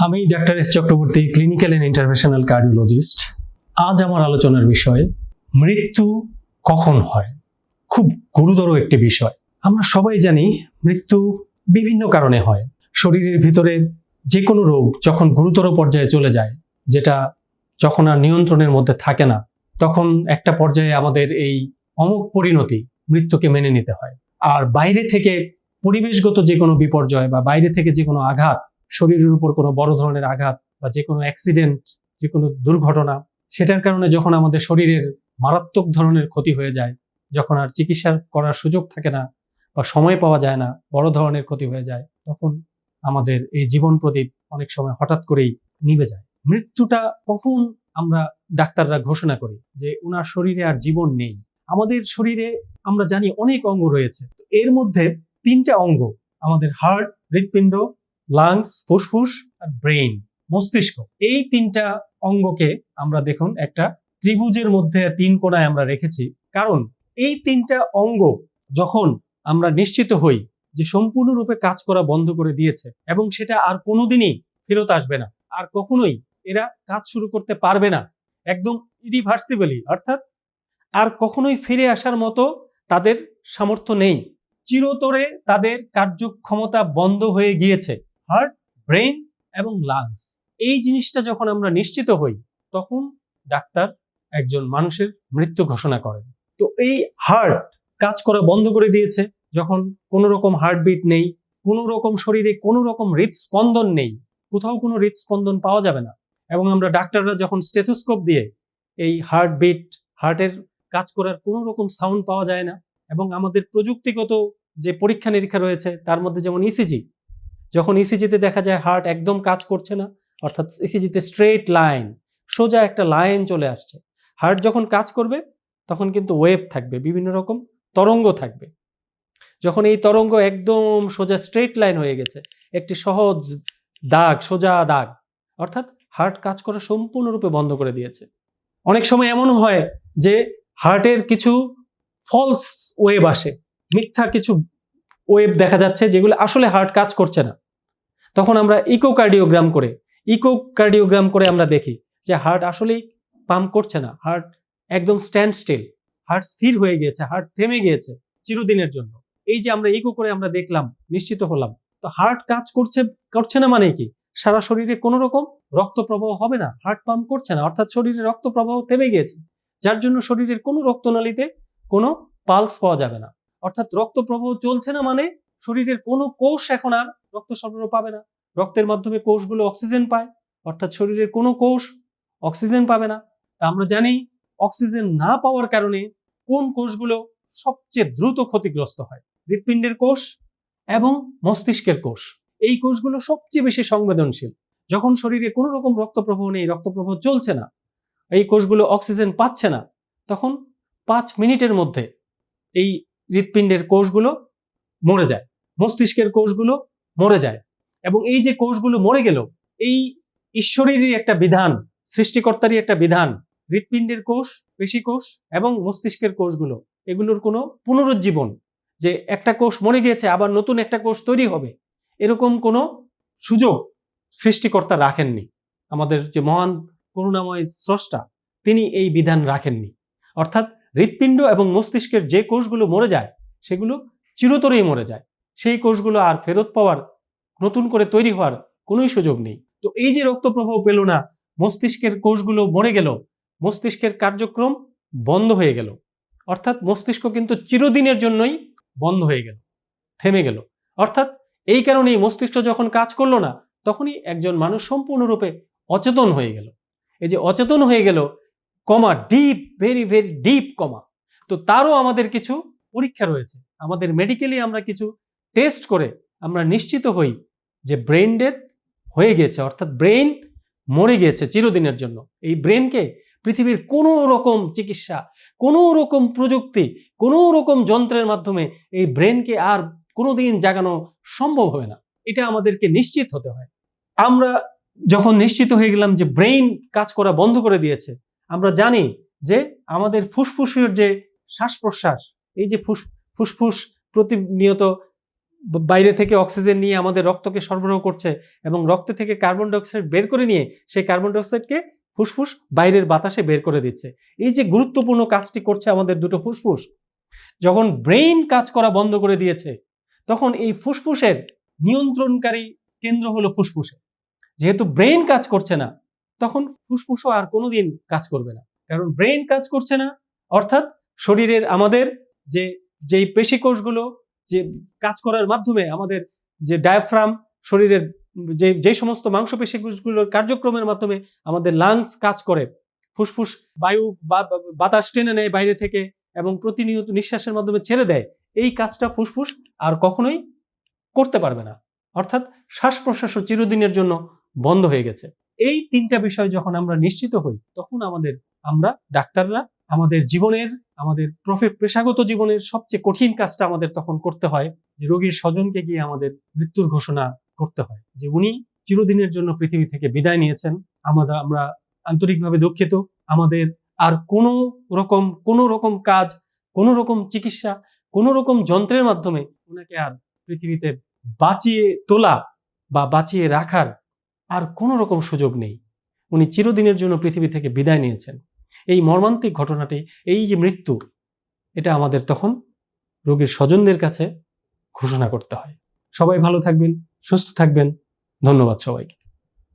আমি doctor S Chakraborty, clinical and interventional cardiologist. আজ আমার আলোচনার বিষয় মৃত্যু কখন হয়। খুব গুরুতর একটি বিষয়। আমরা সবাই জানি মৃত্যু বিভিন্ন কারণে হয়। শরীরের ভিতরে যে কোনো রোগ যখন গুরুতর পর্যায়ে চলে যায়, যেটা যখন আর নিয়ন্ত্রণের মধ্যে থাকে না, তখন একটা পর্যায়ে আমাদের এই অমোঘ পরিণতি, মৃত্যুকে মেনে নিতে হয়। আর বাইরে থেকে পরিবেশগত যে কোনো বিপর্যয় বা বাইরে থেকে যে কোনো আঘাত, শরীরের উপর কোনো বড় ধরনের আঘাত বা যে কোনো অ্যাক্সিডেন্ট, যে কোনো দুর্ঘটনা, সেটার কারণে যখন আমাদের শরীরের মারাত্মক ধরনের ক্ষতি হয়ে যায়, যখন আর চিকিৎসা করার সুযোগ থাকে না বা সময় পাওয়া যায় না, বড় ধরনের ক্ষতি হয়ে যায়, তখন আমাদের এই জীবন প্রদীপ অনেক সময় হঠাৎ করেই নিভে যায়। মৃত্যুটা কখন আমরা ডাক্তাররা ঘোষণা করি যে ওনার শরীরে আর জীবন নেই। আমাদের শরীরে আমরা জানি অনেক অঙ্গ রয়েছে, এর মধ্যে 3টা অঙ্গ, আমাদের হার্ট, হৃৎপিণ্ড, লাংস, ফুসফুস আর ব্রেইন, মস্তিষ্ক। এই 3টা অঙ্গকে আমরা দেখুন একটা ত্রিভুজের মধ্যে 3 কোণায় আমরা রেখেছি। কারণ এই 3টা অঙ্গ যখন আমরা নিশ্চিত হই যে সম্পূর্ণরূপে কাজ করা বন্ধ করে দিয়েছে এবং সেটা আর কোনোদিনই ফেরত আসবে না, আর কখনোই এরা কাজ শুরু করতে পারবে না, একদম ইরিভার্সিবলি, অর্থাৎ আর কখনোই ফিরে আসার মতো তাদের সামর্থ্য নেই, চিরতরে তাদের কার্যক্ষমতা বন্ধ হয়ে গিয়েছে, হার্ট, ব্রেইন এবং লাংস। এই জিনিসটা যখন আমরা নিশ্চিত হই, তখন ডাক্তার একজন মানুষের মৃত্যু ঘোষণা করেন। তো এই হার্ট কাজ করা বন্ধ করে দিয়েছে, যখন কোনো রকম হার্টবিট নেই, কোনো রকম শরীরে কোনো রকম হৃদস্পন্দন নেই, কোথাও কোনো হৃদস্পন্দন পাওয়া যাবে না, এবং আমরা ডাক্তাররা যখন স্টেথোস্কোপ দিয়ে এই হার্টবিট, হার্টের কাজ করার কোনো রকম সাউন্ড পাওয়া যায় না, এবং আমাদের প্রযুক্তিগত যে পরীক্ষা নিরীক্ষা রয়েছে তার মধ্যে যেমন ইসিজি, যখন ইসিজিতে দেখা যায় হার্ট একদম কাজ করছে না, অর্থাৎ ইসিজিতে স্ট্রেট লাইন, সোজা একটা লাইন চলে আসছে, হার্ট যখন কাজ করবে তখন কিন্তু ওয়েভ থাকবে, বিভিন্ন রকম তরঙ্গ থাকবে। যখন এই তরঙ্গ একদম সোজা স্ট্রেট লাইন হয়ে গেছে, একটি সহজ দাগ, সোজা দাগ, অর্থাৎ হার্ট কাজ করা সম্পূর্ণরূপে বন্ধ করে দিয়েছে। অনেক সময় এমন হয় যে হার্টের কিছু ফলস ওয়েভ আসে, মিথ্যা কিছু ওয়েভ দেখা যাচ্ছে যেগুলো আসলে হার্ট কাজ করছে না। তখন আমরা ইকোকার্ডিওগ্রাম করে আমরা দেখি যে হার্ট আসলেই পাম্প করছে না, হার্ট একদম স্ট্যান্ড স্টিল, হার্ট স্থির হয়ে গিয়েছে, হার্ট থেমে গিয়েছে চিরদিনের জন্য। এই যে আমরা ইকো করে আমরা দেখলাম, নিশ্চিত হলাম। তো হার্ট কাজ করছে না মানে কি? সারা শরীরে কোনো রকম রক্ত প্রবাহ হবে না, হার্ট পাম্প করছে না, অর্থাৎ শরীরে রক্ত প্রবাহ থেমে গিয়েছে, যার জন্য শরীরের কোনো রক্তনালীতে কোনো পালস পাওয়া যাবে না। অর্থাৎ রক্ত প্রবাহ চলছে না মানে শরীরের কোনো কোষ এখন আর রক্ত সরবরাহ পাবে না। রক্তের মাধ্যমে কোষগুলো অক্সিজেন পায়, অর্থাৎ শরীরের কোনো কোষ অক্সিজেন পাবে না। আমরা জানি অক্সিজেন না পাওয়ার কারণে কোন কোষগুলো সবচেয়ে দ্রুত ক্ষতিগ্রস্ত হয়? হৃৎপিণ্ডের কোষ এবং মস্তিষ্কের কোষ। এই কোষগুলো সবচেয়ে বেশি সংবেদনশীল। যখন শরীরে কোনো রকম রক্ত প্রবাহ নেই, রক্ত প্রবাহ চলছে না, এই কোষগুলো অক্সিজেন পাচ্ছে না, তখন 5 মিনিটের মধ্যে এই হৃৎপিণ্ডের কোষগুলো মরে যায়, মস্তিষ্কের কোষগুলো মরে যায়। এবং এই যে কোষগুলো মরে গেল, এই ঈশ্বরেরই একটা বিধান, সৃষ্টিকর্তারই একটা বিধান। হৃৎপিণ্ডের কোষ, পেশি কোষ এবং মস্তিষ্কের কোষগুলো, এগুলোর কোনো পুনরুজ্জীবন, যে একটা কোষ মরে গিয়েছে আবার নতুন একটা কোষ তৈরি হবে, এরকম কোনো সুযোগ সৃষ্টিকর্তা রাখেননি। আমাদের যে মহান করুণাময় স্রষ্টা, তিনি এই বিধান রাখেননি। অর্থাৎ হৃৎপিণ্ড এবং মস্তিষ্কের যে কোষগুলো মরে যায়, সেগুলো চিরতরেই মরে যায়। সেই কোষগুলো আর ফেরত পাওয়ার, নতুন করে তৈরি হওয়ার কোনোই সুযোগ নেই। তো এই যে রক্ত প্রবাহ পেল না, মস্তিষ্কের কোষগুলো মরে গেল, মস্তিষ্কের কার্যক্রম বন্ধ হয়ে গেল, অর্থাৎ মস্তিষ্ক কিন্তু চিরদিনের জন্যই বন্ধ হয়ে গেল, থেমে গেল। অর্থাৎ এই কারণেই মস্তিষ্ক যখন কাজ করলো না, তখনই একজন মানুষ সম্পূর্ণরূপে অচেতন হয়ে গেল। এই যে অচেতন হয়ে গেল, কমা, ডিপ, ভেরি ভেরি ডিপ কমা। তো তারও আমাদের কিছু পরীক্ষা রয়েছে, আমাদের মেডিকেলি আমরা কিছু টেস্ট করে আমরা নিশ্চিত হই যে ব্রেন ডেথ হয়ে গেছে, অর্থাৎ ব্রেন মরে গিয়েছে চিরদিনের জন্য। এই ব্রেনকে পৃথিবীর কোনো রকম চিকিৎসা, কোনো রকম প্রযুক্তি, কোনো রকম যন্ত্রের মাধ্যমে এই ব্রেনকে আর কোনোদিন জাগানো সম্ভব হবে না। এটা আমাদেরকে নিশ্চিত হতে হয়। আমরা যখন নিশ্চিত হয়ে গেলাম যে ব্রেন কাজ করা বন্ধ করে দিয়েছে, আমরা জানি যে আমাদের ফুসফুসের যে শ্বাস প্রশ্বাস, এই যে ফুসফুস প্রতিনিয়ত বাইরে থেকে অক্সিজেন নিয়ে আমাদের রক্তকে সরবরাহ করছে এবং রক্ত থেকে কার্বন ডাইঅক্সাইড বের করে নিয়ে সেই কার্বন ডাইঅক্সাইডকে ফুসফুস বাইরের বাতাসে বের করে দিচ্ছে। এই যে গুরুত্বপূর্ণ কাজটি করছে আমাদের দুটো ফুসফুস, যখন ব্রেইন কাজ করা বন্ধ করে দিয়েছে তখন এই ফুসফুসের নিয়ন্ত্রণকারী কেন্দ্র হলো ফুসফুসে। যেহেতু ব্রেইন কাজ করছে না, তখন ফুসফুসও আর কোনোদিন কাজ করবে না। কারণ ব্রেইন কাজ করছে না, অর্থাৎ শরীরের আমাদের যেই পেশিকোষগুলো যে কাজ করার মাধ্যমে আমাদের যে ডায়াফ্রাম, শরীরের যে সমস্ত মাংসপেশিকোষগুলোর কার্যক্রমের মাধ্যমে আমাদের লাংস কাজ করে, ফুসফুস বায়ু বাতাস টেনে নেয় বাইরে থেকে এবং প্রতিনিয়ত নিঃশ্বাসের মাধ্যমে ছেড়ে দেয়, এই কাজটা ফুসফুস আর কখনোই করতে পারবে না। অর্থাৎ শ্বাস প্রশ্বাসও চিরদিনের জন্য বন্ধ হয়ে গেছে। এই তিনটা বিষয় যখন আমরা নিশ্চিত হই, তখন আমরা ডাক্তাররা আমাদের জীবনের, আমাদের পেশাগত জীবনের সবচেয়ে কঠিন কাজটা আমাদের তখন করতে হয়, যে রোগীর স্বজনকে গিয়ে আমাদের মৃত্যুর ঘোষণা করতে হয় যে উনি চিরদিনের জন্য পৃথিবী থেকে বিদায় নিয়েছেন। আমরা আন্তরিকভাবে দুঃখিত। আমাদের আর কোনো রকম কাজ, কোনো রকম চিকিৎসা, কোনো রকম যন্ত্রের মাধ্যমে ওনাকে আর পৃথিবীতে বাঁচিয়ে তোলা বা বাঁচিয়ে রাখার আর কোনো রকম সুযোগ নেই। উনি চিরদিনের জন্য পৃথিবী থেকে বিদায় নিয়েছেন। এই মর্মান্তিক ঘটনাটি, এই যে মৃত্যু, এটা আমাদের তখন রোগীর স্বজনদের কাছে ঘোষণা করতে হয়। সবাই ভালো থাকবেন, সুস্থ থাকবেন। ধন্যবাদ সবাইকে।